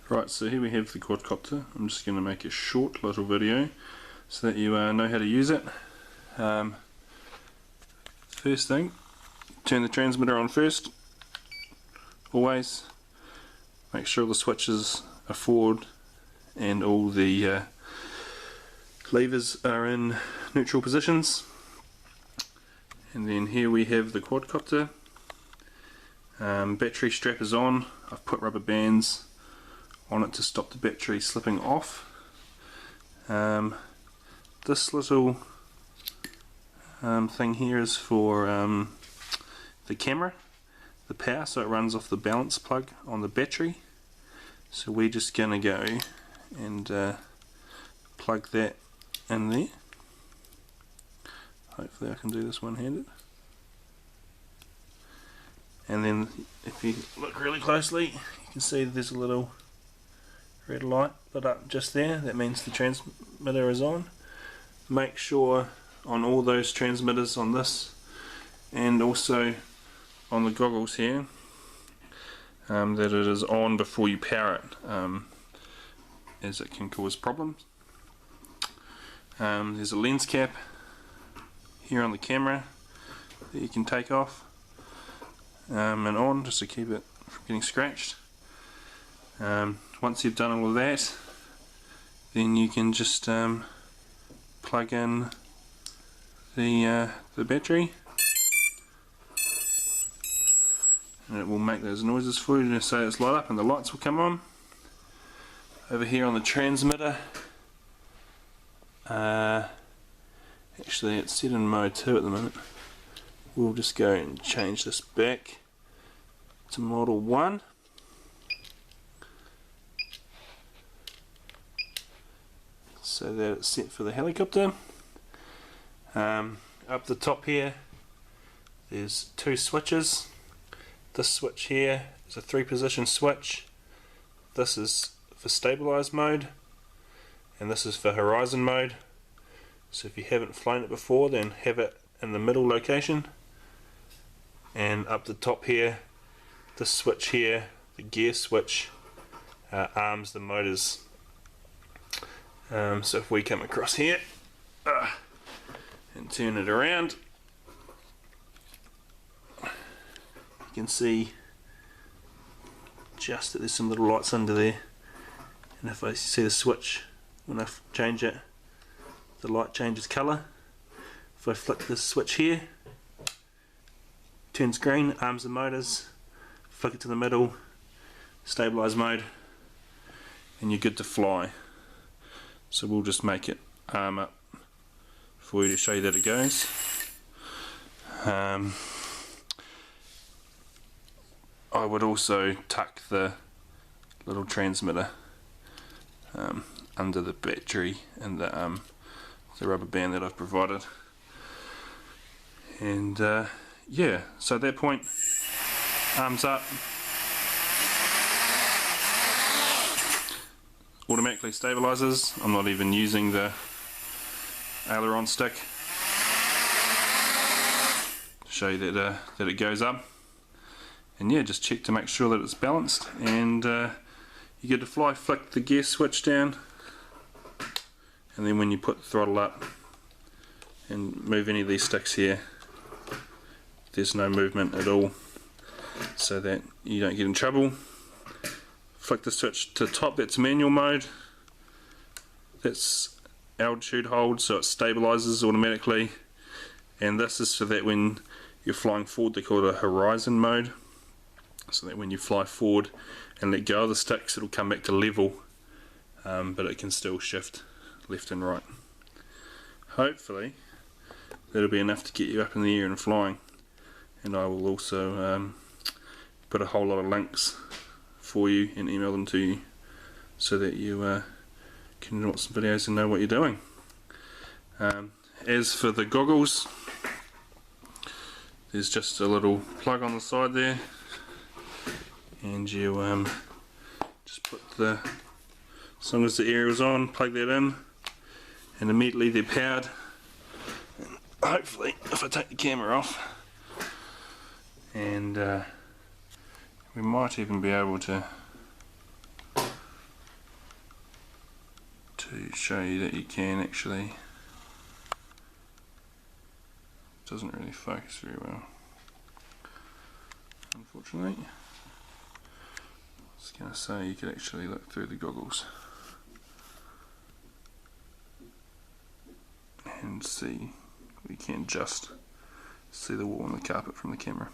Right, so here we have the quadcopter. I'm just going to make a short little video so that you know how to use it. First thing, turn the transmitter on first. Always make sure the switches are forward and all the levers are in neutral positions. And then here we have the quadcopter. Battery strap is on. I've put rubber bands on it to stop the battery slipping off. This little thing here is for the camera, the power, so it runs off the balance plug on the battery. So we're just going to go and plug that in there. Hopefully I can do this one-handed. And then if you look really closely, you can see there's a little red light lit up just there. That means the transmitter is on. Make sure on all those transmitters on this and also on the goggles here that it is on before you power it, as it can cause problems. There's a lens cap here on the camera that you can take off and on, just to keep it from getting scratched. Once you've done all of that, then you can just plug in the battery, and it will make those noises for you to say it's light up, and the lights will come on. Over here on the transmitter, actually it's set in mode 2 at the minute. We'll just go and change this back to model 1. So that it's set for the helicopter. Up the top here there's 2 switches. This switch here is a 3-position switch. This is for stabilized mode and this is for horizon mode. So if you haven't flown it before, then have it in the middle location. And up the top here, this switch here, the gear switch, arms the motors. So if we come across here and turn it around, you can see just that there's some little lights under there, and if I see the switch, when I change it, the light changes colour. If I flick this switch here, turns green, arms the motors, flick it to the middle, stabilize mode, and you're good to fly. So we'll just make it arm up for you to show you that it goes. I would also tuck the little transmitter under the battery and the rubber band that I've provided. And yeah, so at that point, arms up, automatically stabilizes. I'm not even using the aileron stick to show you that it goes up. And yeah, just check to make sure that it's balanced, and you get to fly. Flick the gear switch down, and then when you put the throttle up and move any of these sticks here, there's no movement at all, so that you don't get in trouble. Flick the switch to the top, that's manual mode. That's altitude hold, so it stabilizes automatically. And this is so that when you're flying forward, they call it a horizon mode, so that when you fly forward and let go of the sticks, it'll come back to level, but it can still shift left and right. Hopefully that'll be enough to get you up in the air and flying. And I will also put a whole lot of links for you and email them to you, so that you can watch some videos and know what you're doing. As for the goggles, there's just a little plug on the side there, and you just put the, as long as the air is on, plug that in, and immediately they're powered. And hopefully, if I take the camera off, and we might even be able to to show you that you can actually. Doesn't really focus very well, unfortunately. I was going to say you could actually look through the goggles and see, we can just see the wall and the carpet from the camera.